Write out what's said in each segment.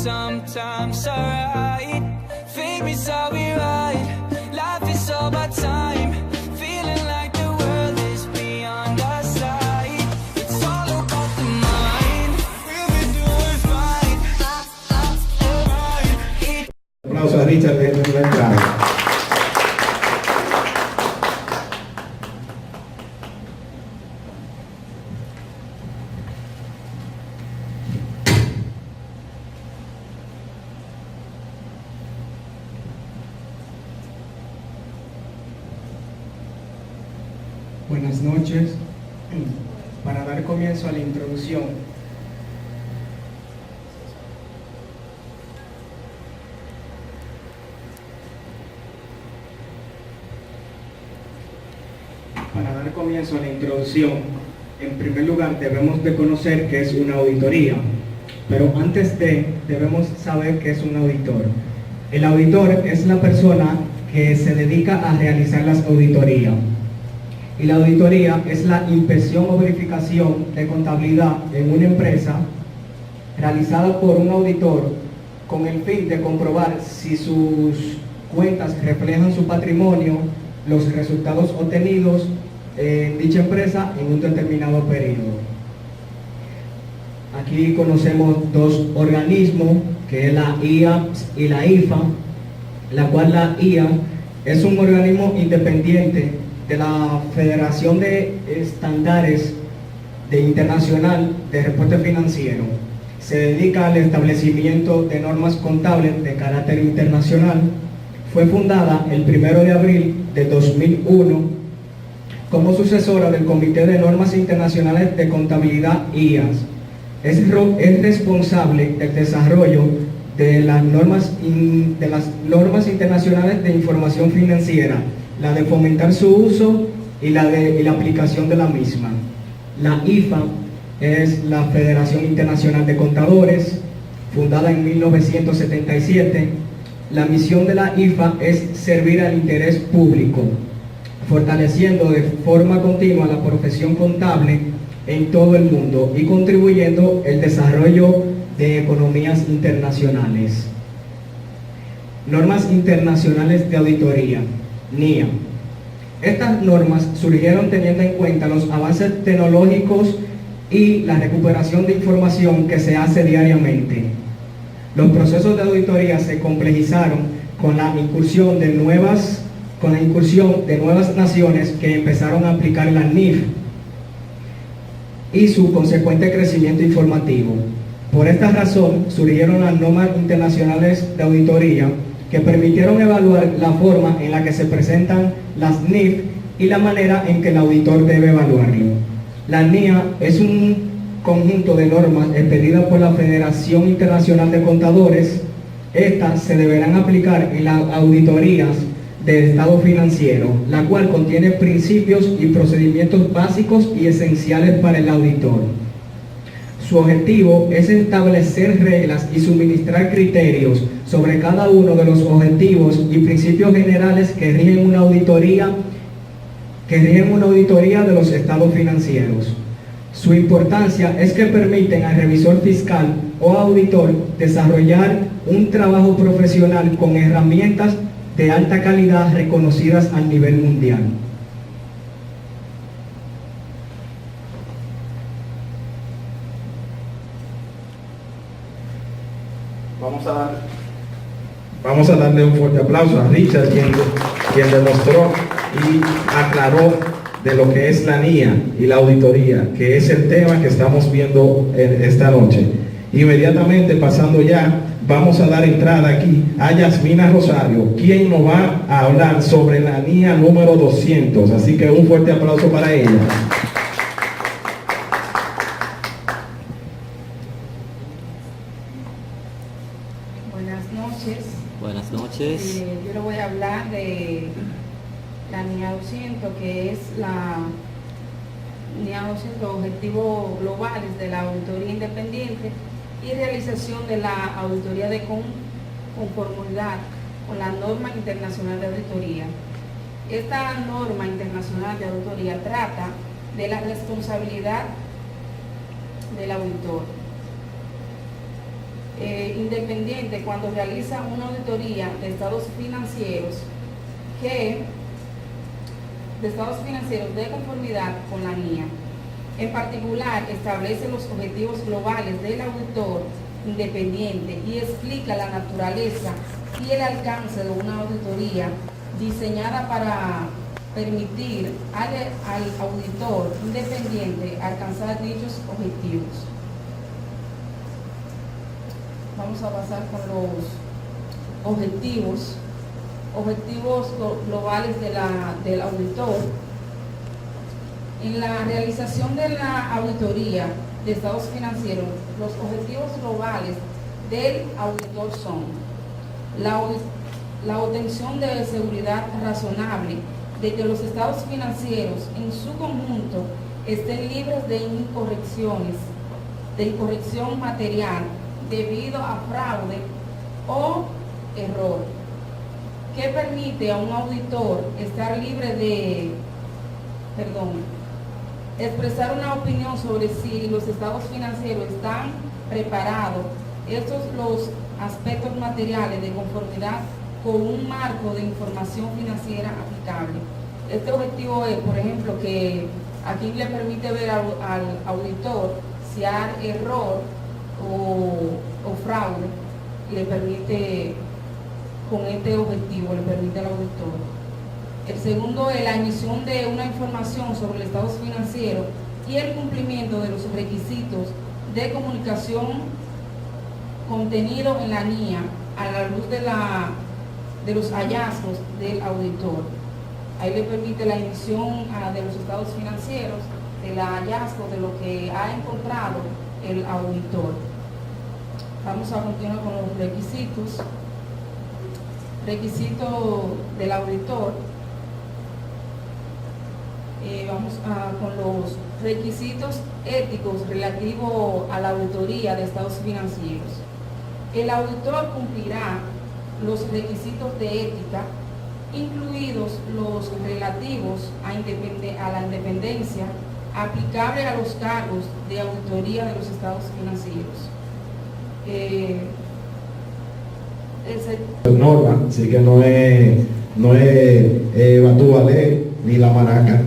sometimes alright. Fame is all we ride. Life is all but time. Feeling like the world is beyond our sight. It's all about the mind. We'll be doing fine. Aplauso a Richard de la entrada. Buenas noches. Para dar comienzo a la introducción, en primer lugar debemos de conocer qué es una auditoría, pero antes debemos saber qué es un auditor. El auditor es la persona que se dedica a realizar las auditorías. Y la auditoría es la inspección o verificación de contabilidad en una empresa realizada por un auditor con el fin de comprobar si sus cuentas reflejan su patrimonio, los resultados obtenidos en dicha empresa en un determinado periodo. Aquí conocemos dos organismos, que es la IA y la IFA, la cual la IA es un organismo independiente de la Federación de Estándares Internacional de Reporte Financiero. Se dedica al establecimiento de normas contables de carácter internacional. Fue fundada el 1 de abril de 2001 como sucesora del Comité de Normas Internacionales de Contabilidad IAS. Es responsable del desarrollo de las normas internacionales de información financiera, la de fomentar su uso y la aplicación de la misma. La IFA es la Federación Internacional de Contadores, fundada en 1977. La misión de la IFA es servir al interés público, fortaleciendo de forma continua la profesión contable en todo el mundo y contribuyendo al desarrollo de economías internacionales. Normas internacionales de auditoría, NIA. Estas normas surgieron teniendo en cuenta los avances tecnológicos y la recuperación de información que se hace diariamente. Los procesos de auditoría se complejizaron con la incursión de nuevas naciones que empezaron a aplicar la NIF y su consecuente crecimiento informativo. Por esta razón surgieron las normas internacionales de auditoría que permitieron evaluar la forma en la que se presentan las NIF y la manera en que el auditor debe evaluarlo. La NIA es un conjunto de normas expedidas por la Federación Internacional de Contadores. Estas se deberán aplicar en las auditorías del estado financiero, la cual contiene principios y procedimientos básicos y esenciales para el auditor. Su objetivo es establecer reglas y suministrar criterios sobre cada uno de los objetivos y principios generales que rigen una auditoría de los estados financieros. Su importancia es que permiten al revisor fiscal o auditor desarrollar un trabajo profesional con herramientas de alta calidad reconocidas a nivel mundial. Vamos a darle un fuerte aplauso a Richard, quien demostró y aclaró de lo que es la NIA y la auditoría, que es el tema que estamos viendo esta noche. Inmediatamente pasando ya, vamos a dar entrada aquí a Yasmina Rosario, quien nos va a hablar sobre la NIA número 200. Así que un fuerte aplauso para ella. Buenas noches. Yo le voy a hablar de la NIA 200, que es la NIA 200, Objetivos Globales de la Auditoría Independiente y realización de la auditoría de conformidad con la norma internacional de auditoría. Esta norma internacional de auditoría trata de la responsabilidad del auditor. independiente cuando realiza una auditoría de estados financieros de conformidad con la NIA. En particular, establece los objetivos globales del auditor independiente y explica la naturaleza y el alcance de una auditoría diseñada para permitir al auditor independiente alcanzar dichos objetivos. Vamos a pasar con los objetivos globales del auditor. En la realización de la auditoría de estados financieros, los objetivos globales del auditor son la obtención de seguridad razonable de que los estados financieros en su conjunto estén libres de incorrección material debido a fraude o error, que permite a un auditor estar libre de, expresar una opinión sobre si los estados financieros están preparados. Estos los aspectos materiales de conformidad con un marco de información financiera aplicable. Este objetivo es, por ejemplo, que aquí le permite ver al auditor si hay error o fraude, le permite, con este objetivo, le permite al auditor. El segundo es la emisión de una información sobre el estado financiero y el cumplimiento de los requisitos de comunicación contenido en la NIA a la luz de los hallazgos del auditor. Ahí le permite la emisión de los estados financieros, del hallazgo de lo que ha encontrado el auditor. Vamos a continuar con los requisitos. Requisito del auditor. Vamos con los requisitos éticos relativos a la auditoría de estados financieros. El auditor cumplirá los requisitos de ética, incluidos los relativos a la independencia aplicable a los cargos de auditoría de los estados financieros. Norma, así que no es Batúbale ni la maraca.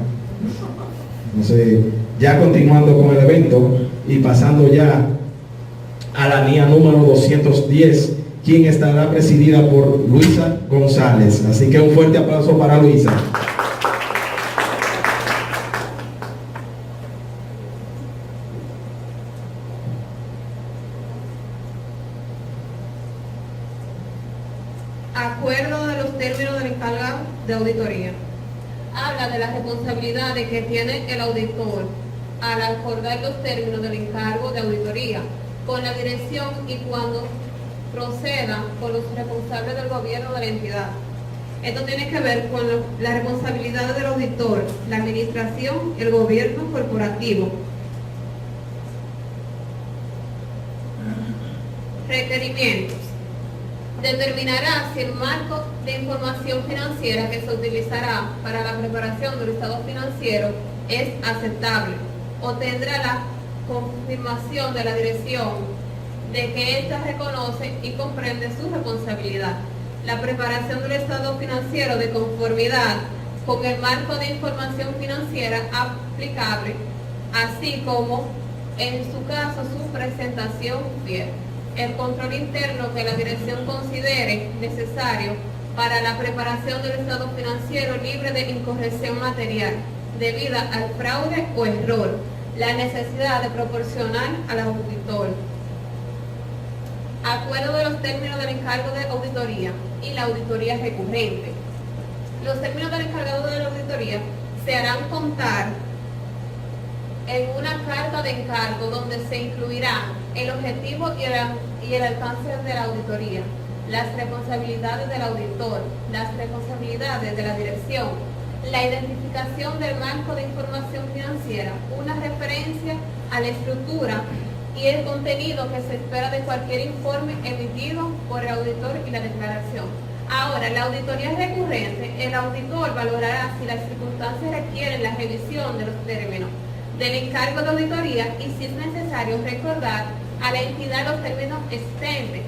Entonces, ya continuando con el evento y pasando ya a la NIA número 210, quien estará presidida por Luisa González. Así que un fuerte aplauso para Luisa. Acuerdo de los términos del encargado de auditoría. Habla de las responsabilidades que tiene el auditor al acordar los términos del encargo de auditoría con la dirección y cuando proceda con los responsables del gobierno de la entidad. Esto tiene que ver con las responsabilidades del auditor, la administración, el gobierno corporativo. Requerimientos. Determinará si el marco de información financiera que se utilizará para la preparación del estado financiero es aceptable o tendrá la confirmación de la dirección de que ésta reconoce y comprende su responsabilidad. La preparación del estado financiero de conformidad con el marco de información financiera aplicable, así como, en su caso, su presentación fiel. El control interno que la dirección considere necesario para la preparación del estado financiero libre de incorrección material debida al fraude o error, la necesidad de proporcionar al auditor. Acuerdo de los términos del encargo de auditoría y la auditoría recurrente. Los términos del encargado de la auditoría se harán contar en una carta de encargo donde se incluirá el objetivo y el alcance de la auditoría, las responsabilidades del auditor, las responsabilidades de la dirección, la identificación del marco de información financiera, una referencia a la estructura y el contenido que se espera de cualquier informe emitido por el auditor y la declaración. Ahora, la auditoría recurrente, el auditor valorará si las circunstancias requieren la revisión de los términos del encargo de auditoría y si es necesario recordar a la entidad los términos existentes.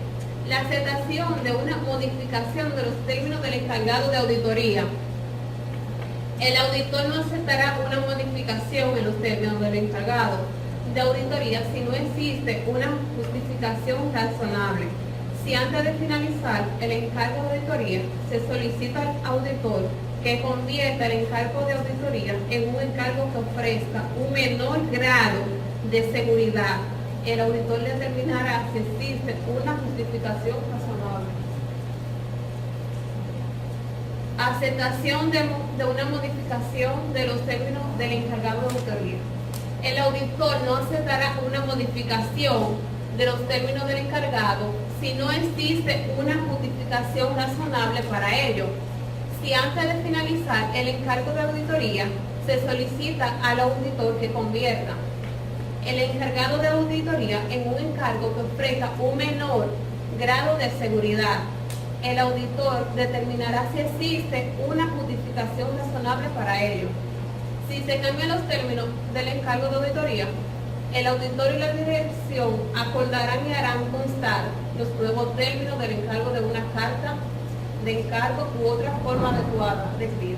La aceptación de una modificación de los términos del encargado de auditoría. El auditor no aceptará una modificación en los términos del encargado de auditoría si no existe una justificación razonable. Si antes de finalizar el encargo de auditoría se solicita al auditor que convierta el encargo de auditoría en un encargo que ofrezca un menor grado de seguridad, el auditor determinará si existe una justificación razonable. Aceptación de una modificación de los términos del encargado de auditoría. El auditor no aceptará una modificación de los términos del encargado si no existe una justificación razonable para ello. Si antes de finalizar el encargo de auditoría se solicita al auditor que convierta el encargado de auditoría en un encargo que ofrezca un menor grado de seguridad, el auditor determinará si existe una justificación razonable para ello. Si se cambian los términos del encargo de auditoría, el auditor y la dirección acordarán y harán constar los nuevos términos del encargo de una carta de encargo u otra forma adecuada de escrito.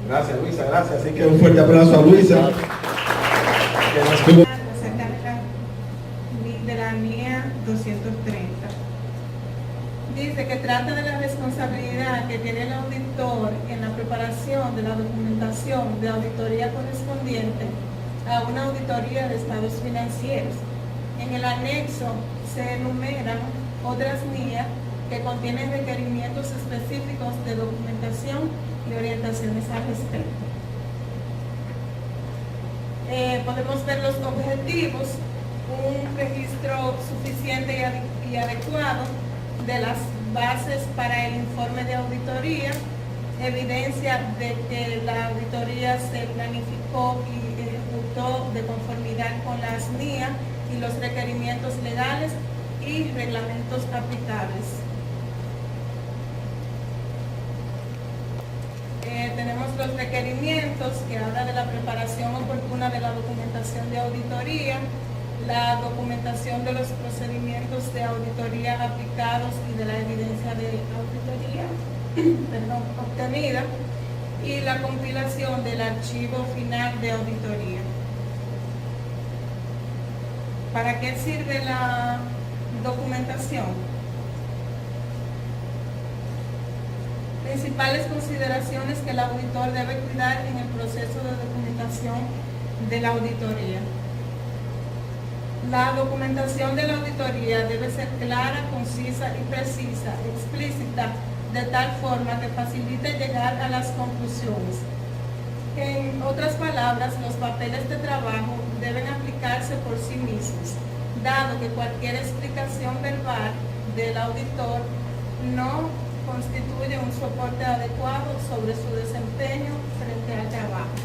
Gracias, Luisa, gracias. Así que un fuerte aplauso a Luisa, que nos tuvo. Acerca de la NIA 230. Dice que trata de la responsabilidad que tiene el auditor en la preparación de la documentación de auditoría correspondiente a una auditoría de estados financieros. En el anexo se enumeran otras NIA que contienen requerimientos específicos de documentación y orientaciones al respecto. Podemos ver los objetivos, un registro suficiente y adecuado de las bases para el informe de auditoría, evidencia de que la auditoría se planificó y ejecutó de conformidad con las NIA y los requerimientos legales y reglamentos aplicables. Tenemos los requerimientos que habla de la preparación oportuna de la documentación de auditoría, la documentación de los procedimientos de auditoría aplicados y de la evidencia de auditoría obtenida, y la compilación del archivo final de auditoría. ¿Para qué sirve la documentación? Principales consideraciones que el auditor debe cuidar en el proceso de documentación de la auditoría. La documentación de la auditoría debe ser clara, concisa y precisa, explícita, de tal forma que facilite llegar a las conclusiones. En otras palabras, los papeles de trabajo deben aplicarse por sí mismos, dado que cualquier explicación verbal del auditor no constituye un soporte adecuado sobre su desempeño frente al trabajo.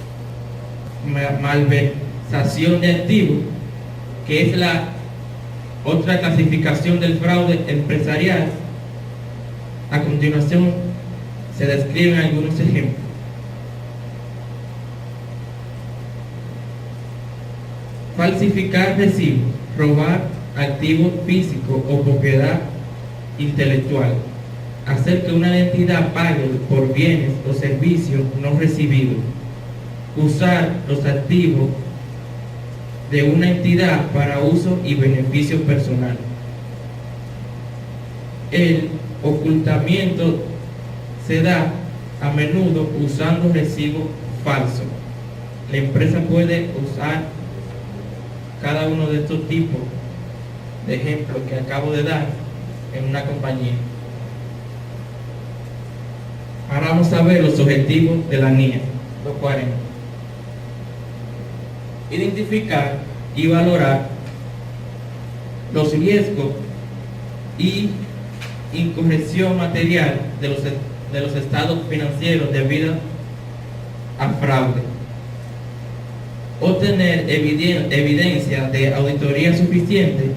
Malversación de activos, que es la otra clasificación del fraude empresarial. A continuación se describen algunos ejemplos. Falsificar recibos, robar activos físicos o propiedad intelectual, hacer que una entidad pague por bienes o servicios no recibidos, usar los activos de una entidad para uso y beneficio personal. El ocultamiento se da a menudo usando recibos falsos. La empresa puede usar cada uno de estos tipos de ejemplos que acabo de dar en una compañía. Ahora vamos a ver los objetivos de la NIA 240. Identificar y valorar los riesgos y incorrección material de los estados financieros debido a fraude. Obtener evidencia de auditoría suficiente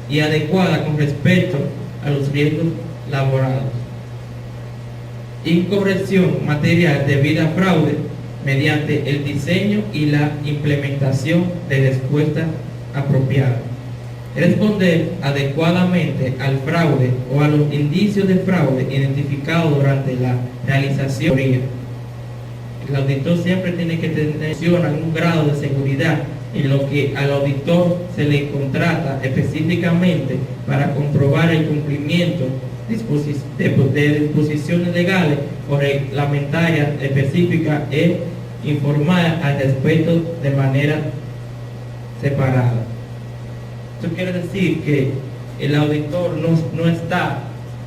y adecuada con respecto a los riesgos laborados. Incorrección material debido a fraude, mediante el diseño y la implementación de respuestas apropiadas. Responder adecuadamente al fraude o a los indicios de fraude identificados durante la realización. El auditor siempre tiene que tener un grado de seguridad en lo que al auditor se le contrata específicamente para comprobar el cumplimiento de disposiciones legales o reglamentarias específicas e informar al respecto de manera separada. Esto quiere decir que el auditor no está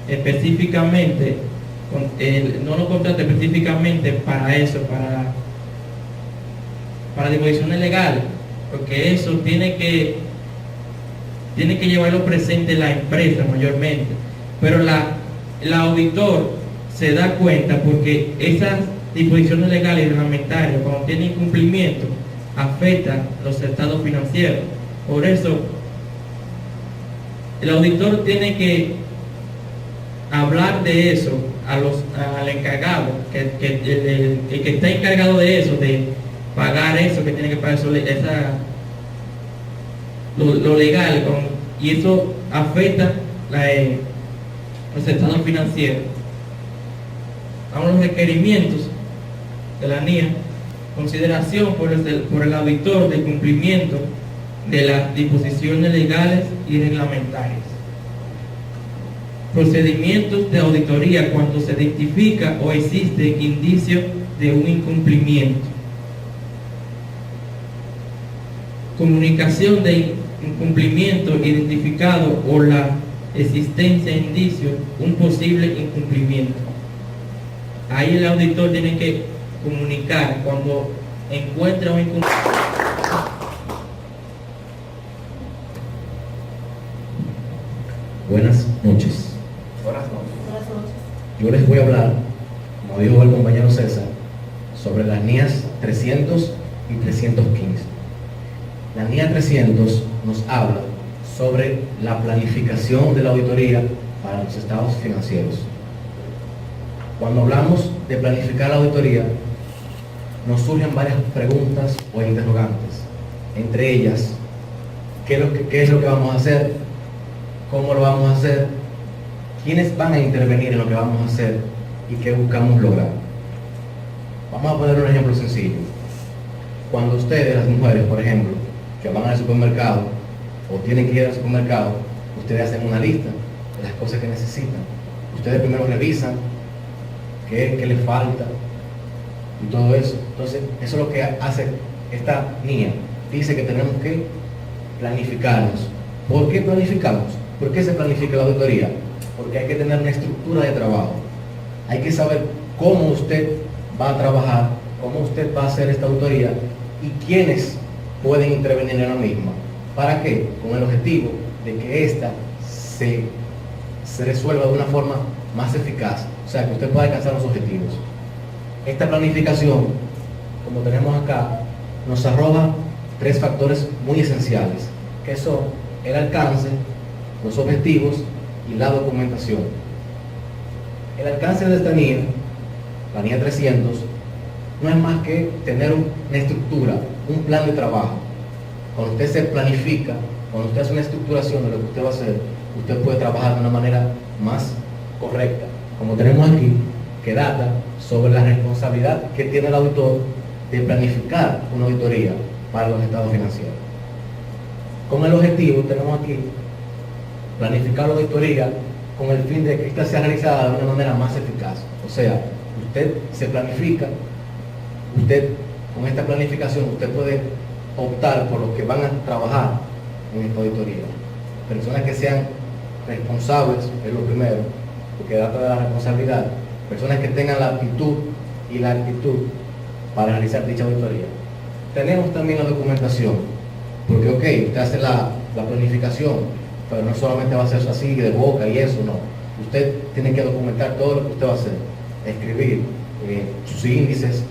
específicamente, no lo contrata específicamente para eso, para disposiciones legales, porque eso tiene que llevarlo presente la empresa mayormente, pero el auditor se da cuenta porque esas disposiciones legales y reglamentarias, cuando tienen incumplimiento, afectan los estados financieros. Por eso el auditor tiene que hablar de eso al encargado, el que está encargado de eso, de pagar eso, que tiene que pagar eso, lo legal, y eso afecta los estados financieros. Vamos a los requerimientos de la NIA: consideración por el auditor del cumplimiento de las disposiciones legales y reglamentarias. Procedimientos de auditoría cuando se identifica o existe indicio de un incumplimiento. Comunicación de incumplimiento identificado o la existencia de indicios, un posible incumplimiento. Ahí el auditor tiene que comunicar cuando encuentra un incumplimiento. Buenas noches. Buenas noches. Yo les voy a hablar, como dijo el compañero César, sobre las NIAs 300 y 315. La NIA 300 nos habla sobre la planificación de la auditoría para los estados financieros. Cuando hablamos de planificar la auditoría, nos surgen varias preguntas o interrogantes. Entre ellas, ¿qué es lo que vamos a hacer? ¿Cómo lo vamos a hacer? ¿Quiénes van a intervenir en lo que vamos a hacer? ¿Y qué buscamos lograr? Vamos a poner un ejemplo sencillo. Cuando ustedes, las mujeres, por ejemplo, que van al supermercado o tienen que ir al supermercado, ustedes hacen una lista de las cosas que necesitan. Ustedes primero revisan qué les falta y todo eso. Entonces, eso es lo que hace esta NIA. Dice que tenemos que planificarnos. ¿Por qué planificamos? ¿Por qué se planifica la auditoría? Porque hay que tener una estructura de trabajo. Hay que saber cómo usted va a trabajar, cómo usted va a hacer esta auditoría y quiénes pueden intervenir en la misma. ¿Para qué? Con el objetivo de que ésta se resuelva de una forma más eficaz, o sea, que usted pueda alcanzar los objetivos. Esta planificación, como tenemos acá, nos arroja tres factores muy esenciales, que son el alcance, los objetivos y la documentación. El alcance de esta NIA, la NIA 300, no es más que tener una estructura, un plan de trabajo. Cuando usted se planifica, cuando usted hace una estructuración de lo que usted va a hacer, usted puede trabajar de una manera más correcta, como tenemos aquí, que data sobre la responsabilidad que tiene el auditor de planificar una auditoría para los estados financieros. Con el objetivo tenemos aquí planificar la auditoría con el fin de que ésta sea realizada de una manera más eficaz. O sea, usted se planifica, con esta planificación usted puede optar por los que van a trabajar en esta auditoría. Personas que sean responsables, es lo primero, porque data de la responsabilidad. Personas que tengan la aptitud y la actitud para realizar dicha auditoría. Tenemos también la documentación, porque usted hace la planificación, pero no solamente va a ser así de boca y eso, no. Usted tiene que documentar todo lo que usted va a hacer, escribir sus índices,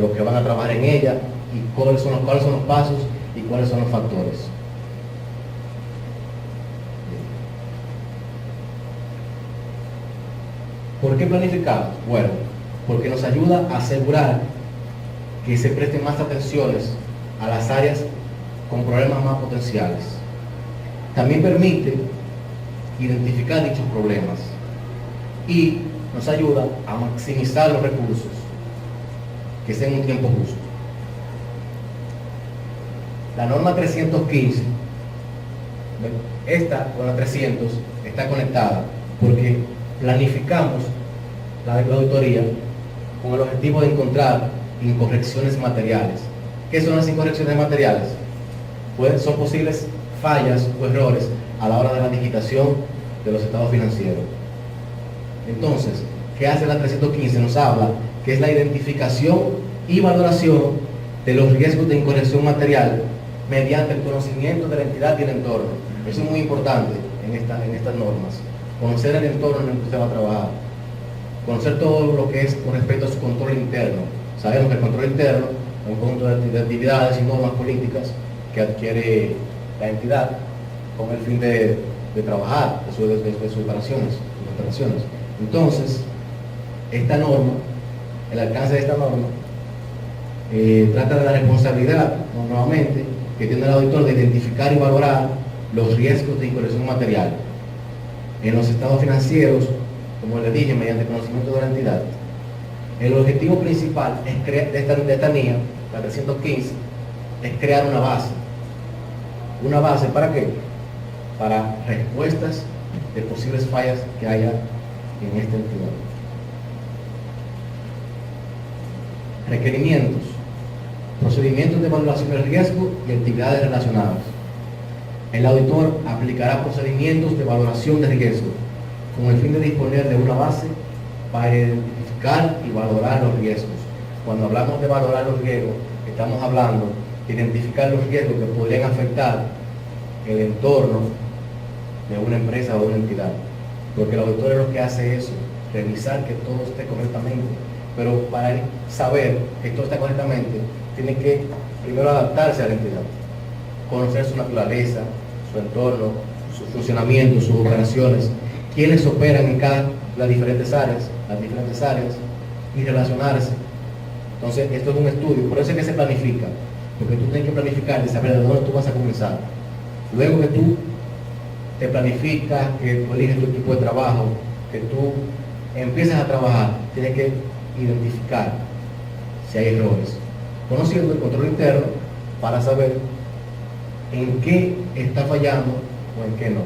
los que van a trabajar en ella y cuáles son los pasos y cuáles son los factores. ¿Por qué planificamos? Bueno, porque nos ayuda a asegurar que se presten más atenciones a las áreas con problemas más potenciales. También permite identificar dichos problemas y nos ayuda a maximizar los recursos que sea en un tiempo justo. La norma 315, esta con la 300 está conectada porque planificamos la auditoría con el objetivo de encontrar incorrecciones materiales. ¿Qué son las incorrecciones materiales? Pues son posibles fallas o errores a la hora de la digitación de los estados financieros. Entonces, ¿qué hace la 315? Nos habla que es la identificación y valoración de los riesgos de incorrección material mediante el conocimiento de la entidad y el entorno. Eso es muy importante en estas normas. Conocer el entorno en el que usted va a trabajar. Conocer todo lo que es con respecto a su control interno. Sabemos que el control interno es un conjunto de actividades y normas políticas que adquiere la entidad con el fin de trabajar de sus operaciones. Entonces, esta norma, el alcance de esta norma, trata de la responsabilidad, nuevamente, que tiene el auditor de identificar y valorar los riesgos de incorrección material en los estados financieros, como les dije, mediante conocimiento de la entidad. El objetivo principal es de esta NIA, la 315, es crear una base. ¿Una base para qué? Para respuestas de posibles fallas que haya en esta entidad. Requerimientos, procedimientos de evaluación del riesgo y actividades relacionadas. El auditor aplicará procedimientos de valoración de riesgo con el fin de disponer de una base para identificar y valorar los riesgos. Cuando hablamos de valorar los riesgos, estamos hablando de identificar los riesgos que podrían afectar el entorno de una empresa o de una entidad. Porque el auditor es lo que hace eso, revisar que todo esté correctamente. Pero para él saber que todo está correctamente, tiene que primero adaptarse a la entidad, conocer su naturaleza, su entorno, su funcionamiento, sus operaciones, quiénes operan en las diferentes áreas y relacionarse. Entonces, esto es un estudio, por eso es que se planifica, porque tú tienes que planificar y saber de dónde tú vas a comenzar. Luego que tú te planificas, que tú eliges tu equipo de trabajo, que tú empiezas a trabajar, tienes que identificar si hay errores, conociendo el control interno para saber en qué está fallando o en qué no.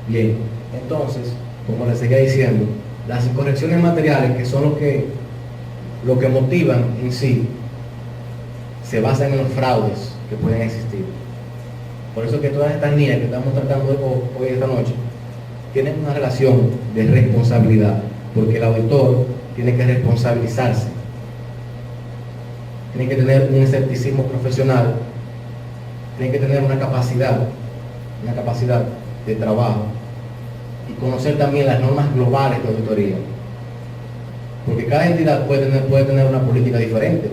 Bien, entonces, como les seguía diciendo, las incorrecciones materiales, que son lo que motivan en sí, se basan en los fraudes que pueden existir. Por eso que todas estas líneas que estamos tratando hoy esta noche tienen una relación de responsabilidad, porque el auditor tiene que responsabilizarse, tiene que tener un escepticismo profesional, tiene que tener una capacidad de trabajo y conocer también las normas globales de auditoría, porque cada entidad puede tener una política diferente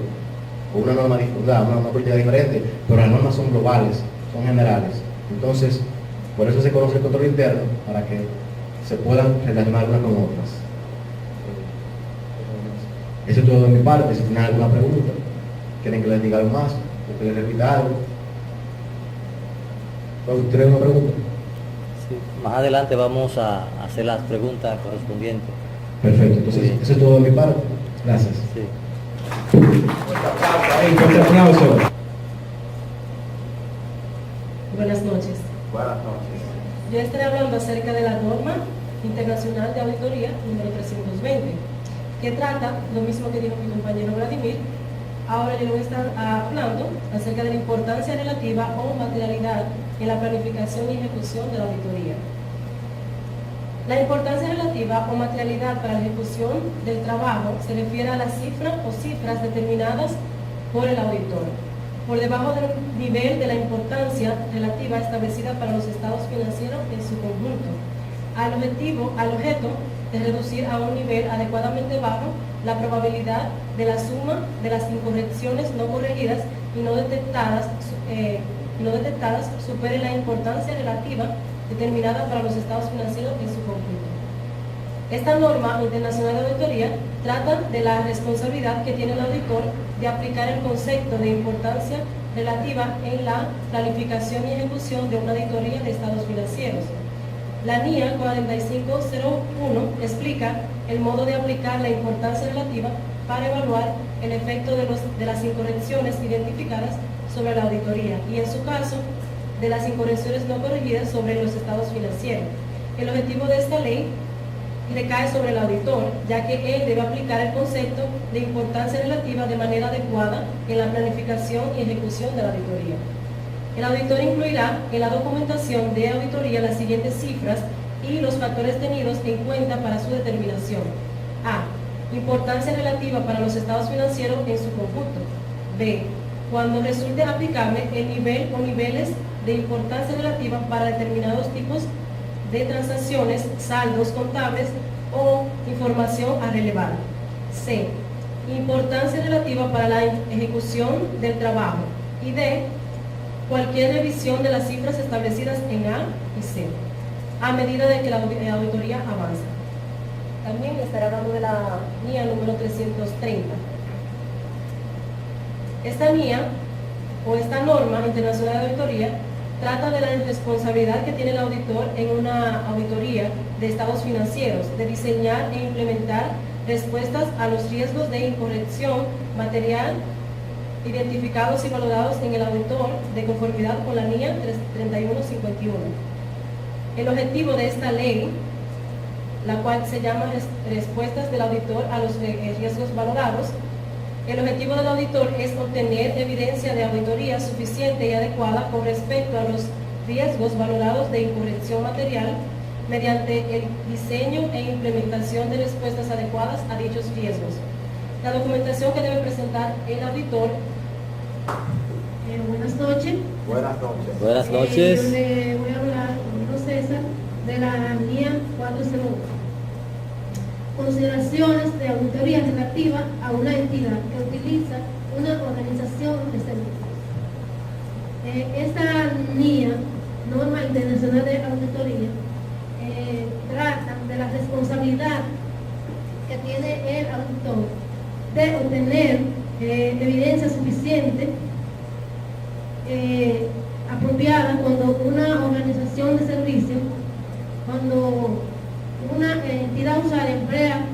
o una política diferente, pero las normas son globales, son generales. Entonces, por eso se conoce el control interno, para que se puedan relacionar unas con otras. Eso es todo de mi parte. Si tienen alguna pregunta, quieren que les diga algo más, o que les repita algo. ¿Tienen una pregunta? Sí. Más adelante vamos a hacer las preguntas correspondientes. Perfecto, entonces Bien. eso es todo de mi parte. Gracias. Sí. Fuerte aplauso. Buenas noches. Buenas noches. Yo estaré hablando acerca de la norma internacional de auditoría número 320, que trata lo mismo que dijo mi compañero Vladimir. Ahora yo le voy a estar hablando acerca de la importancia relativa o materialidad en la planificación y ejecución de la auditoría. La importancia relativa o materialidad para la ejecución del trabajo se refiere a la cifra o cifras determinadas por el auditor, por debajo del nivel de la importancia relativa establecida para los estados financieros en su conjunto, al objeto de reducir a un nivel adecuadamente bajo la probabilidad de la suma de las incorrecciones no corregidas y no detectadas supere la importancia relativa determinada para los estados financieros en su conjunto. Esta norma internacional de auditoría trata de la responsabilidad que tiene el auditor de aplicar el concepto de importancia relativa en la planificación y ejecución de una auditoría de estados financieros. La NIA 4501 explica el modo de aplicar la importancia relativa para evaluar el efecto de las incorrecciones identificadas sobre la auditoría y, en su caso, de las incorrecciones no corregidas sobre los estados financieros. El objetivo de esta ley recae sobre el auditor, ya que él debe aplicar el concepto de importancia relativa de manera adecuada en la planificación y ejecución de la auditoría. El auditor incluirá en la documentación de auditoría las siguientes cifras y los factores tenidos en cuenta para su determinación. A. Importancia relativa para los estados financieros en su conjunto. B. Cuando resulte aplicable el nivel o niveles de importancia relativa para determinados tipos de transacciones, saldos contables o información a relevar. C. Importancia relativa para la ejecución del trabajo. Y D. Cualquier revisión de las cifras establecidas en A y C, a medida de que la auditoría avanza. También estaré hablando de la NIA número 330. Esta NIA, o esta norma internacional de auditoría, trata de la responsabilidad que tiene el auditor en una auditoría de estados financieros, de diseñar e implementar respuestas a los riesgos de incorrección material identificados y valorados en el auditor de conformidad con la NIA 3151. El objetivo de esta ley, la cual se llama Respuestas del auditor a los riesgos valorados, el objetivo del auditor es obtener evidencia de auditoría suficiente y adecuada con respecto a los riesgos valorados de incorrección material mediante el diseño e implementación de respuestas adecuadas a dichos riesgos. La documentación que debe presentar el auditor. Buenas noches. Buenas noches. Buenas noches. Yo le voy a hablar, como César, de la NIA 401. Consideraciones de auditoría relativa a una entidad que utiliza una organización de servicios. Esta NIA, Norma Internacional de Auditoría, trata de la responsabilidad que tiene el auditor de obtener evidencia suficiente apropiada cuando una organización de servicios, cuando una entidad usuaria emplea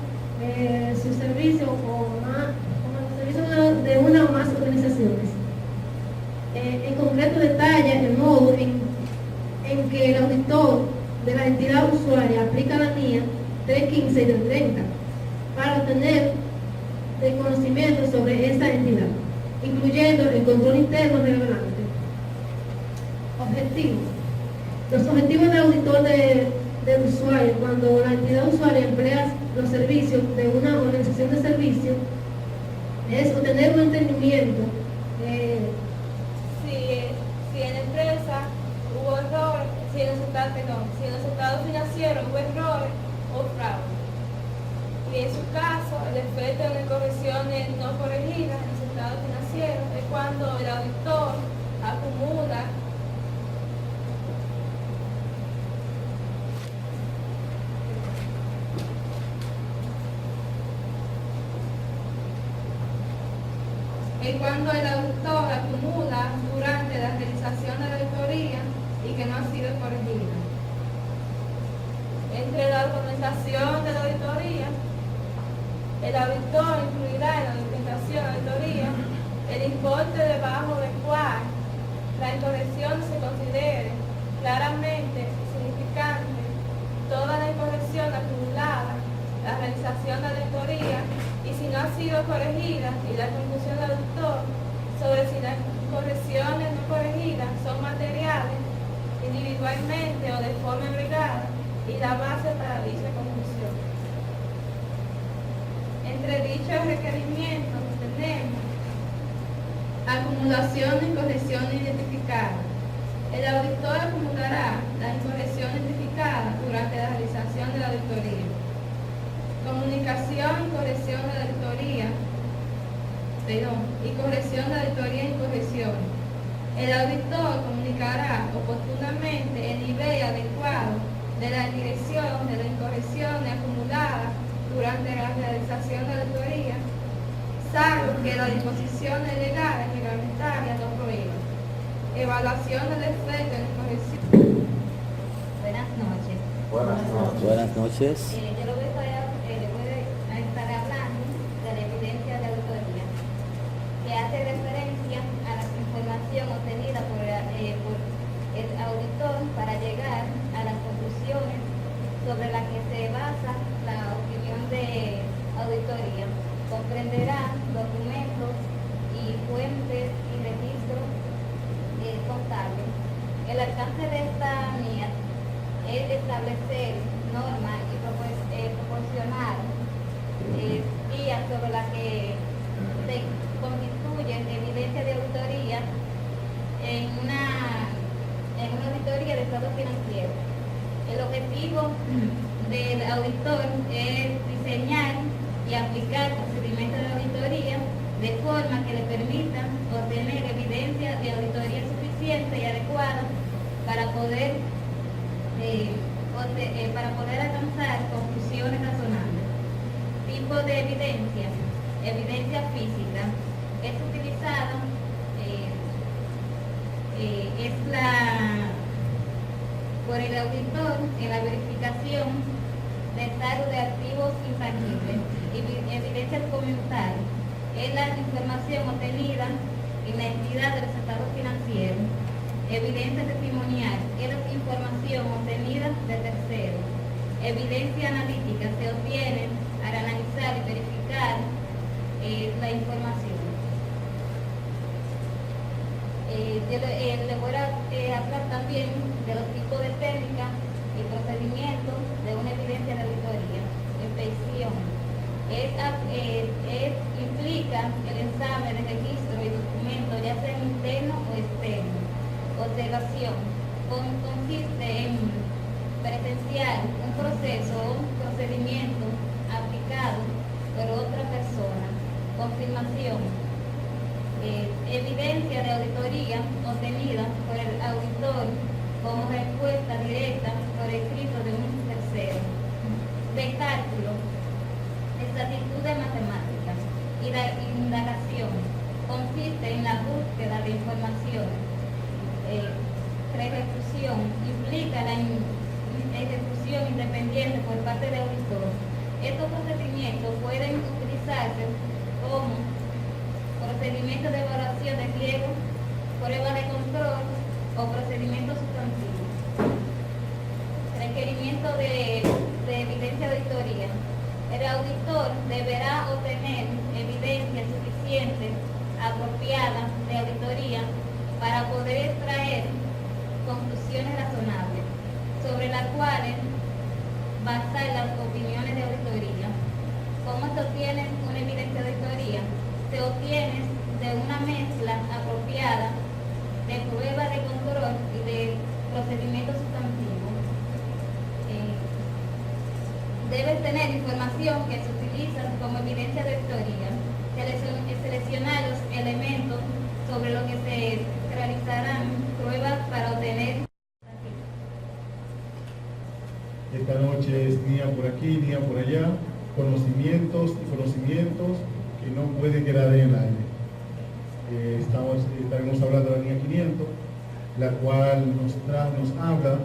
su servicio como el servicio de una o más organizaciones. En concreto detalla el modo en que el auditor de la entidad usuaria aplica la NIA 315 y 330 para obtener el conocimiento sobre esta entidad, incluyendo el control interno relevante. Objetivos. Los objetivos del auditor del usuario cuando la entidad usuaria emplea los servicios de una organización de servicios es obtener un entendimiento si en la empresa hubo errores, si en los estados financieros hubo errores o fraude. Y en su caso, el efecto de correcciones no corregidas en los estados financieros es cuando el auditor acumula durante la realización de la auditoría y que no ha sido corregida. Entre la documentación de la auditoría, el auditor incluirá en la documentación de la auditoría el importe debajo del cual la incorrección se considere claramente significante, toda la incorrección acumulada, la realización de la auditoría y si no ha sido corregida y la conclusión del auditor sobre si las correcciones no corregidas son materiales, individualmente o de forma agregada, y la base para dicha conclusión. Entre dichos requerimientos tenemos acumulación de incorrecciones identificadas. El auditor acumulará las incorrecciones identificadas durante la realización de la auditoría. Comunicación y corrección de la auditoría. Y corrección de la auditoría e incorrecciones. El auditor comunicará oportunamente el nivel adecuado de la dirección de las incorrecciones acumuladas durante la realización de la auditoría, salvo que las disposiciones legales y reglamentarias lo prohíban. Evaluación del efecto de la incorrección. Buenas noches. Buenas noches. Yo le voy a estar hablando de la evidencia de auditoría, que hace referencia a la información obtenida por el auditor para llegar a las conclusiones sobre las que se basa la opinión de auditoría. Comprenderá documentos y fuentes y registros contables. El alcance de esta NIA es establecer normas y proporcionar vías sobre las que se constituyen evidencia de auditoría en una auditoría de estado financiero. El objetivo del auditor es diseñar y aplicar procedimientos de auditoría de forma que le permitan obtener evidencia de auditoría suficiente y adecuada para poder alcanzar conclusiones razonables. Tipo de evidencia. Evidencia física. Es utilizada por el auditor en la verificación de estado de activos intangibles. Evidencia documental es la información obtenida en la entidad de los estados financieros. Evidencia testimonial es la información obtenida de terceros. Evidencia analítica se obtiene al analizar y verificar la información. Le voy a hablar también de los tipos de técnicas y procedimientos de una evidencia de auditoría. Inspección implica el examen de registro y documentos, ya sea interno o externo. Observación consiste en presenciar un proceso o un procedimiento aplicado por otra persona. Confirmación. Evidencia de auditoría obtenida por el auditor como respuesta directa por escrito de un tercero. De cálculo, exactitud de matemáticas. Y la indagación consiste en la búsqueda de información. Ejecución implica la ejecución independiente por parte del auditor. Estos procedimientos pueden utilizarse como procedimientos de evaluación de riesgo, prueba de control o procedimientos sustantivos. Requerimiento de evidencia de auditoría. El auditor deberá obtener evidencia suficiente, apropiada de auditoría para poder extraer conclusiones razonables, sobre las cuales basar las opiniones de auditoría. ¿Cómo se obtiene una evidencia de auditoría? Se obtiene de una mezcla apropiada de pruebas de control y de procedimientos sustantivos. Debe tener información que se utiliza como evidencia de auditoría. Seleccionar los elementos sobre los que se realizarán pruebas para obtener. Esta noche es NIA por aquí, NIA por allá, conocimientos y conocimientos que no pueden quedar en el aire. Estaremos hablando de la NIA 500, la cual nos habla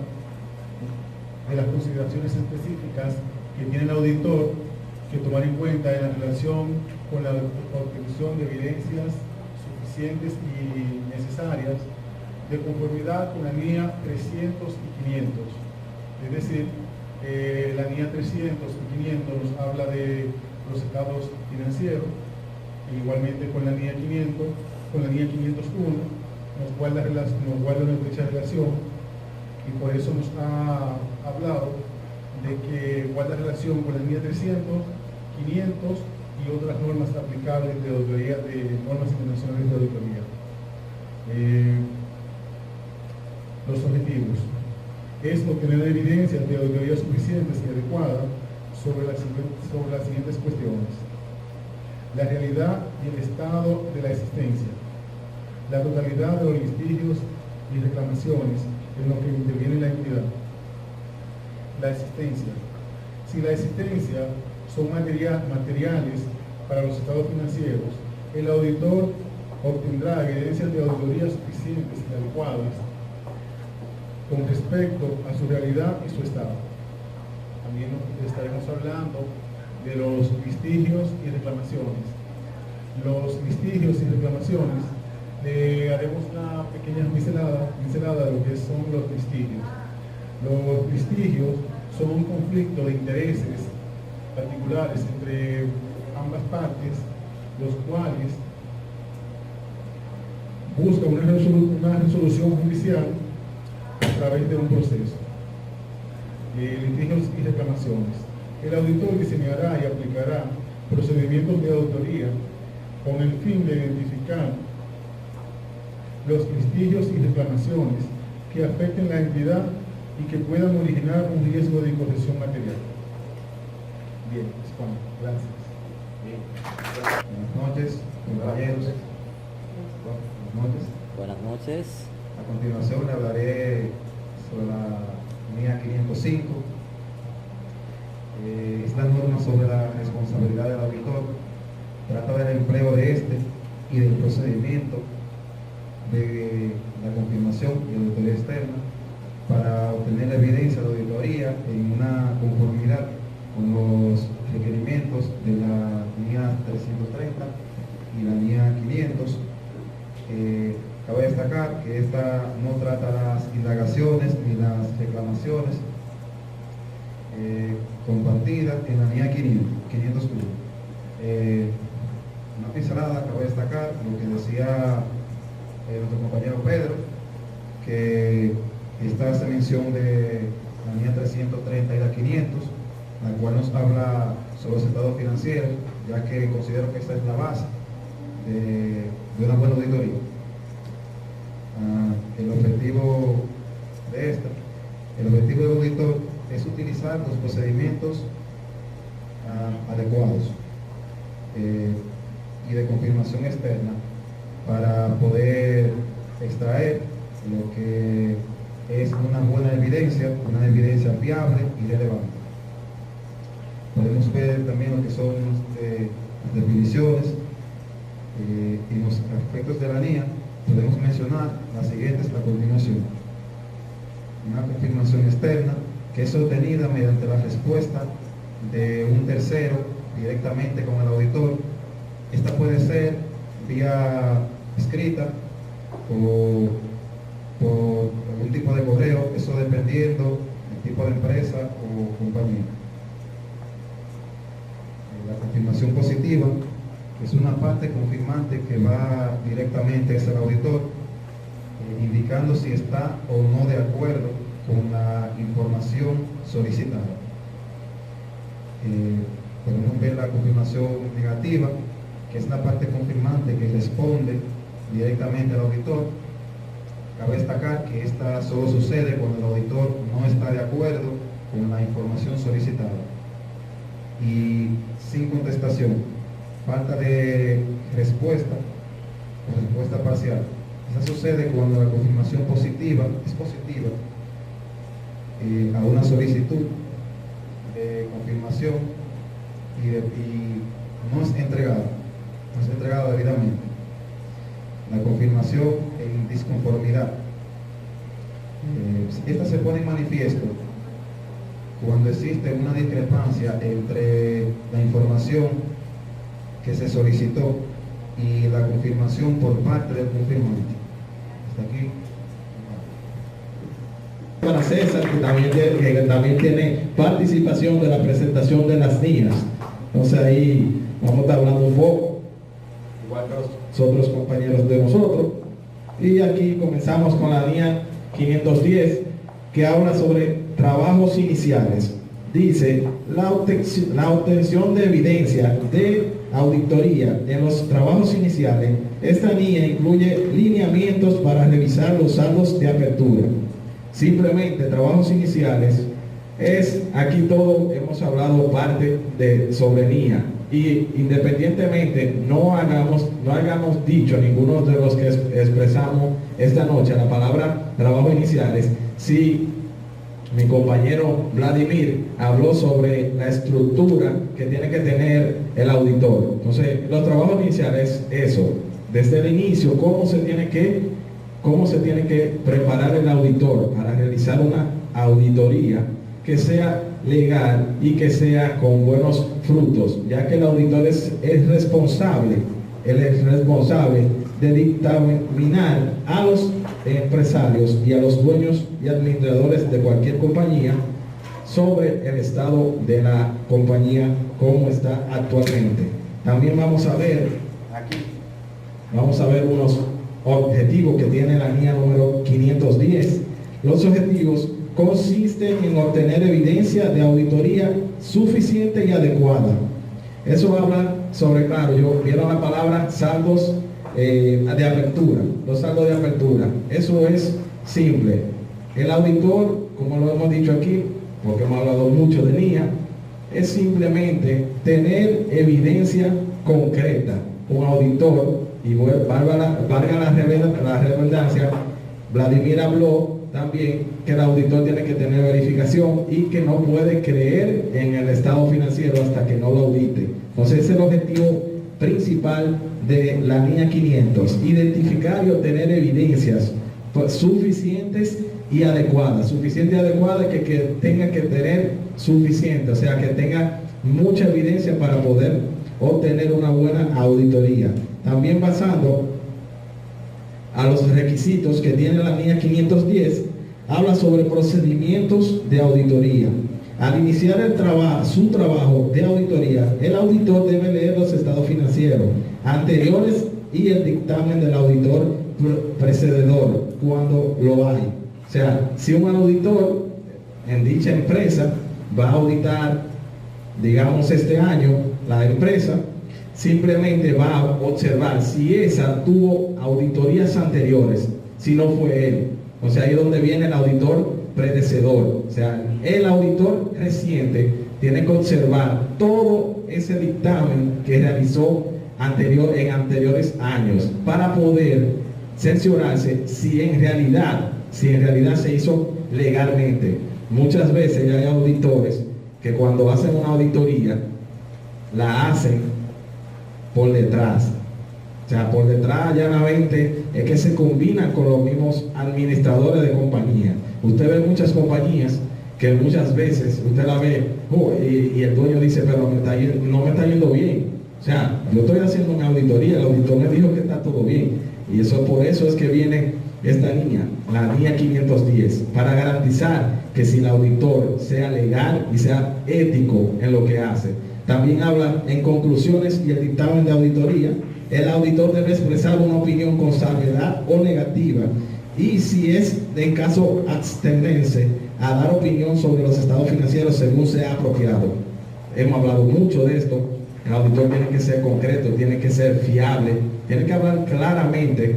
de las consideraciones específicas que tiene el auditor que tomar en cuenta en la relación con la obtención de evidencias suficientes y necesarias de conformidad con la NIA 300 y 500. Es decir, la NIA 300 y 500 nos habla de los estados financieros, e igualmente con la NIA 500, con la NIA 501 nos guarda una estrecha relación, y por eso nos ha hablado de que guarda relación con la NIA 300, 500 y otras normas aplicables de auditoría, de normas internacionales de auditoría. Los objetivos es obtener evidencias de auditoría suficientes y adecuadas sobre las siguientes cuestiones: la realidad y el estado de la existencia, la totalidad de los litigios y reclamaciones en los que interviene la entidad, la existencia. Si la existencia son materiales para los estados financieros, el auditor obtendrá evidencias de auditoría suficientes y adecuadas con respecto a su realidad y su estado. También estaremos hablando de los listigios y reclamaciones. Los listigios y reclamaciones, haremos una pequeña pincelada de lo que son los listigios. Los listigios son un conflicto de intereses particulares entre ambas partes, los cuales buscan una resolución judicial a través de un proceso. Litigios y reclamaciones. El auditor diseñará y aplicará procedimientos de auditoría con el fin de identificar los litigios y reclamaciones que afecten la entidad y que puedan originar un riesgo de incorrección material. Bien, Juan, gracias. Bien. Buenas noches, compañeros. Buenas noches. Buenas noches. A continuación le hablaré sobre la NIA 505. Esta norma sobre la responsabilidad del auditor trata del empleo de este y del procedimiento de la confirmación y auditoría externa para obtener la evidencia de auditoría en una conformidad con los requerimientos de la NIA 330 y la NIA 500. Cabe destacar que esta no trata las indagaciones ni las reclamaciones compartidas en la NIA 501. Una pincelada, cabe destacar lo que decía nuestro compañero Pedro, que esta hace mención de la NIA 330 y la 500, la cual nos habla sobre los estados financieros, ya que considero que esta es la base de una buena auditoría. El objetivo de esta, el objetivo del auditor es utilizar los procedimientos adecuados y de confirmación externa para poder extraer lo que es una buena evidencia, una evidencia fiable y relevante. Podemos ver también lo que son las definiciones y los aspectos de la NIA. Podemos mencionar las siguientes a continuación. Una confirmación externa que es obtenida mediante la respuesta de un tercero directamente con el auditor. Esta puede ser vía escrita o por algún tipo de correo, eso dependiendo del tipo de empresa o compañía. La confirmación positiva es una parte confirmante que va directamente hacia el auditor, indicando si está o no de acuerdo con la información solicitada. Podemos ver la confirmación negativa, que es la parte confirmante que responde directamente al auditor. Cabe destacar que esta solo sucede cuando el auditor no está de acuerdo con la información solicitada. Y sin contestación, falta de respuesta o respuesta parcial. Esa sucede cuando la confirmación positiva es positiva a una solicitud de confirmación y no es entregada debidamente. La confirmación en disconformidad. Esta se pone en manifiesto cuando existe una discrepancia entre la información que se solicitó y la confirmación por parte del confirmante. Hasta aquí. Para César, que también tiene participación de la presentación de las NIAs. Entonces ahí vamos a estar hablando un poco, igual que los otros compañeros de nosotros. Y aquí comenzamos con la NIA 510, que habla sobre trabajos iniciales. Dice, la obtención de evidencia de auditoría en los trabajos iniciales. Esta NIA incluye lineamientos para revisar los saldos de apertura. Simplemente trabajos iniciales es, aquí todo hemos hablado parte sobre NIA, y independientemente no hayamos dicho ninguno de los que expresamos esta noche la palabra trabajo iniciales, si mi compañero Vladimir habló sobre la estructura que tiene que tener el auditor. Entonces, los trabajos iniciales es eso, desde el inicio, cómo se tiene que preparar el auditor para realizar una auditoría que sea legal y que sea con buenos frutos, ya que el auditor es responsable de dictaminar a los empresarios y a los dueños y administradores de cualquier compañía sobre el estado de la compañía como está actualmente. También vamos a ver unos objetivos que tiene la NIA número 510. Los objetivos consisten en obtener evidencia de auditoría suficiente y adecuada. Eso habla sobre, claro, vieron la palabra saldos de apertura, los saldos de apertura. Eso es simple. El auditor, como lo hemos dicho aquí, porque hemos hablado mucho de NIA, es simplemente tener evidencia concreta. Un auditor, y valga la redundancia, Vladimir habló también que el auditor tiene que tener verificación y que no puede creer en el estado financiero hasta que no lo audite. Entonces ese es el objetivo principal de la NIA 500, identificar y obtener evidencias suficientes y adecuadas. Suficiente y adecuada que tenga que tener suficiente, o sea, que tenga mucha evidencia para poder obtener una buena auditoría. También basando a los requisitos que tiene la NIA 510, habla sobre procedimientos de auditoría. Al iniciar su trabajo de auditoría, el auditor debe leer los estados financieros anteriores y el dictamen del auditor precededor, cuando lo hay. O sea, si un auditor en dicha empresa va a auditar, digamos, este año la empresa, simplemente va a observar si esa tuvo auditorías anteriores, si no fue él. O sea, ahí es donde viene el auditor predecedor. O sea, el auditor reciente tiene que observar todo ese dictamen que realizó en anteriores años para poder cerciorarse si en realidad se hizo legalmente. Muchas veces hay auditores que cuando hacen una auditoría la hacen por detrás. O sea, por detrás llanamente es que se combinan con los mismos administradores de compañía. Usted ve muchas compañías que muchas veces usted la ve y el dueño dice, pero no me está yendo bien. O sea, yo estoy haciendo una auditoría, el auditor me dijo que está todo bien. Y por eso es que viene esta NIA, la NIA 510, para garantizar que si el auditor sea legal y sea ético en lo que hace. También habla en conclusiones y el dictamen de auditoría. El auditor debe expresar una opinión con salvedad o negativa y si es en caso abstenerse a dar opinión sobre los estados financieros según sea apropiado. Hemos hablado mucho de esto. El auditor tiene que ser concreto, tiene que ser fiable, tiene que hablar claramente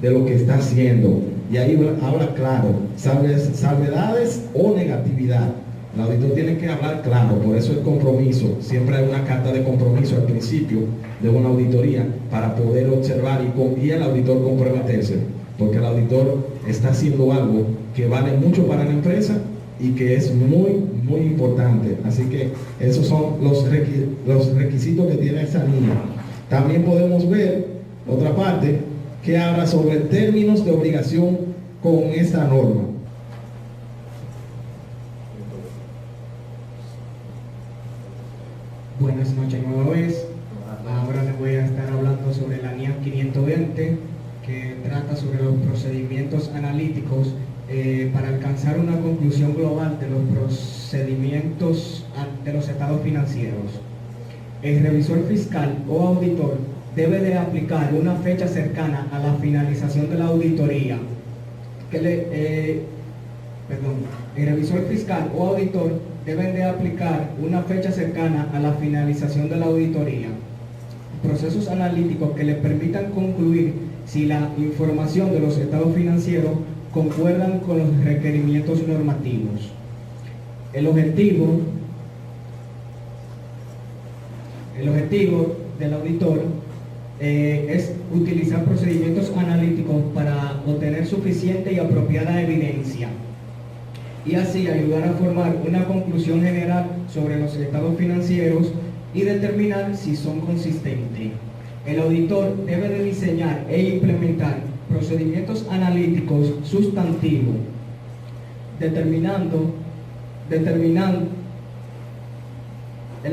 de lo que está haciendo. Y ahí habla claro, salvedades o negatividad. El auditor tiene que hablar claro, por eso el compromiso. Siempre hay una carta de compromiso al principio de una auditoría para poder observar y el auditor comprometerse, porque el auditor está haciendo algo que vale mucho para la empresa y que es muy, muy importante. Así que esos son los requisitos que tiene esa NIA. También podemos ver otra parte que habla sobre términos de obligación con esta norma. Buenas noches nueva vez. Ahora les voy a estar hablando sobre la NIA 520, que trata sobre los procedimientos analíticos para alcanzar una conclusión global de los procedimientos de los estados financieros. El revisor fiscal o auditor debe de aplicar una fecha cercana a la finalización de la auditoría. El revisor fiscal o auditor deben de aplicar una fecha cercana a la finalización de la auditoría. Procesos analíticos que le permitan concluir si la información de los estados financieros concuerdan con los requerimientos normativos. El objetivo del auditor es utilizar procedimientos analíticos para obtener suficiente y apropiada evidencia y así ayudar a formar una conclusión general sobre los estados financieros y determinar si son consistentes. El auditor debe de diseñar e implementar procedimientos analíticos sustantivos, el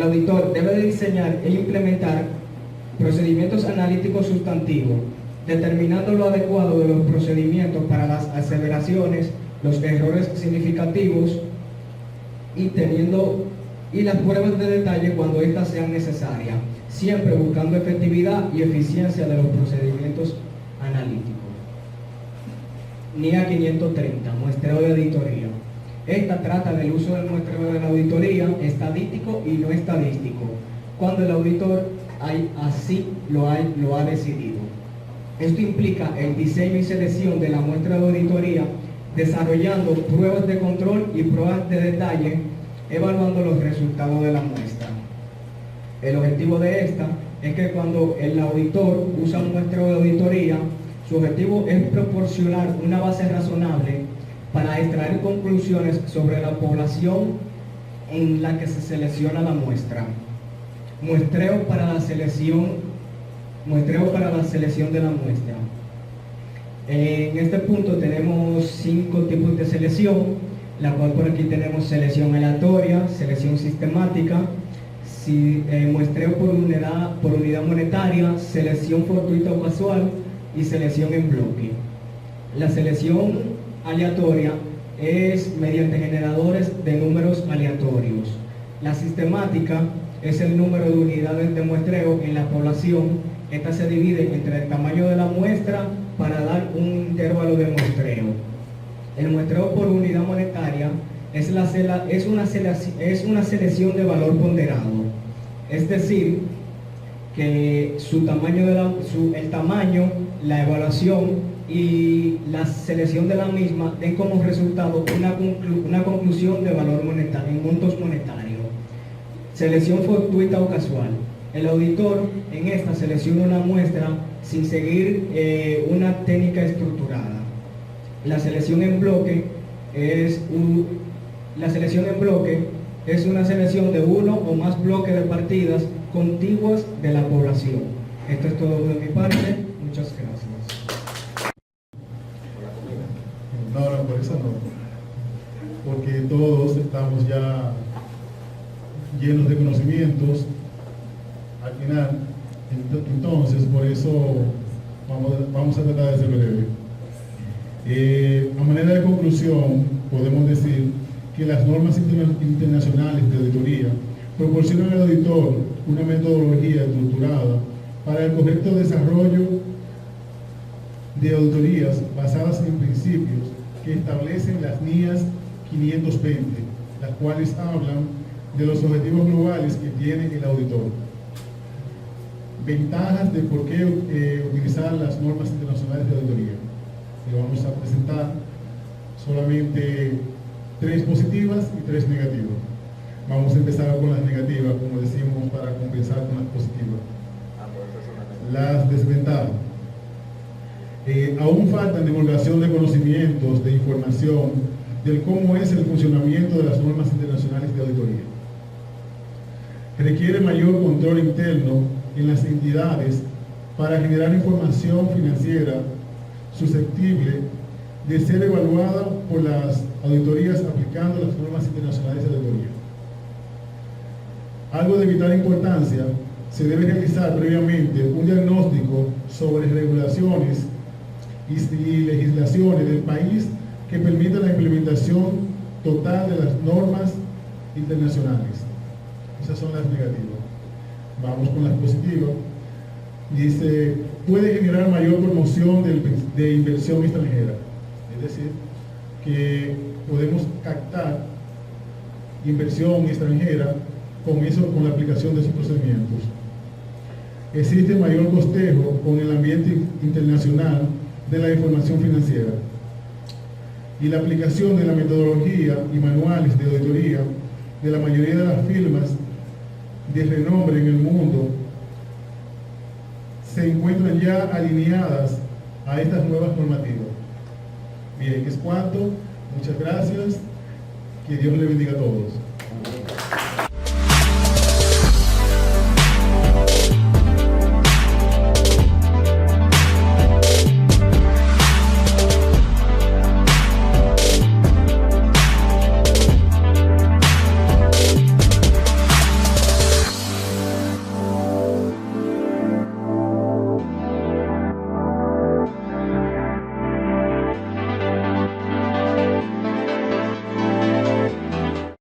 auditor debe de diseñar e implementar procedimientos analíticos sustantivos, determinando lo adecuado de los procedimientos para las aseveraciones, los errores significativos y las pruebas de detalle cuando éstas sean necesarias, siempre buscando efectividad y eficiencia de los procedimientos analíticos. NIA 530, muestreo de auditoría. Esta trata del uso del muestreo de la auditoría estadístico y no estadístico, cuando el auditor así lo ha decidido. Esto implica el diseño y selección de la muestra de auditoría, desarrollando pruebas de control y pruebas de detalle, evaluando los resultados de la muestra. El objetivo de esta es que cuando el auditor usa un muestreo de auditoría, su objetivo es proporcionar una base razonable para extraer conclusiones sobre la población en la que se selecciona la muestra. Muestreo para la selección de la muestra. En este punto tenemos 5 tipos de selección, la cual por aquí tenemos selección aleatoria, selección sistemática, muestreo por unidad monetaria, selección fortuita o casual y selección en bloque. La selección aleatoria es mediante generadores de números aleatorios. La sistemática es el número de unidades de muestreo en la población. Esta se divide entre el tamaño de la muestra para dar un intervalo de muestreo. El muestreo por unidad monetaria es una selección de valor ponderado, es decir, que el tamaño, la evaluación y la selección de la misma den como resultado una conclusión de valor monetario, en montos monetarios. Selección fortuita o casual. El auditor en esta selecciona una muestra sin seguir una técnica estructurada. La selección en bloque es una selección de uno o más bloques de partidas contiguas de la población. Esto es todo de mi parte. Muchas gracias. No, por eso no. Porque todos estamos ya llenos de conocimientos al final. Entonces, por eso vamos a tratar de ser breve. A manera de conclusión, podemos decir que las normas internacionales de auditoría proporcionan al auditor una metodología estructurada para el correcto desarrollo de auditorías basadas en principios que establecen las NIAs 520, las cuales hablan de los objetivos globales que tiene el auditor. Ventajas de por qué utilizar las normas internacionales de auditoría. Le vamos a presentar solamente 3 positivas y 3 negativas. Vamos a empezar con las negativas, como decimos, para compensar con las positivas. Las desventajas. Aún faltan divulgación de conocimientos, de información, del cómo es el funcionamiento de las normas internacionales de auditoría. Requiere mayor control interno en las entidades para generar información financiera susceptible de ser evaluada por las auditorías aplicando las normas internacionales de auditoría. Algo de vital importancia, se debe realizar previamente un diagnóstico sobre regulaciones y legislaciones del país que permita la implementación total de las normas internacionales. Esas son las negativas. Vamos con las positivas. Dice, puede generar mayor promoción de inversión extranjera. Es decir, que podemos captar inversión extranjera con la aplicación de esos procedimientos. Existe mayor costejo con el ambiente internacional de la información financiera. Y la aplicación de la metodología y manuales de auditoría de la mayoría de las firmas de renombre en el mundo se encuentran ya alineadas a estas nuevas normativas. Bien, es cuanto. Muchas gracias. Que Dios le bendiga a todos.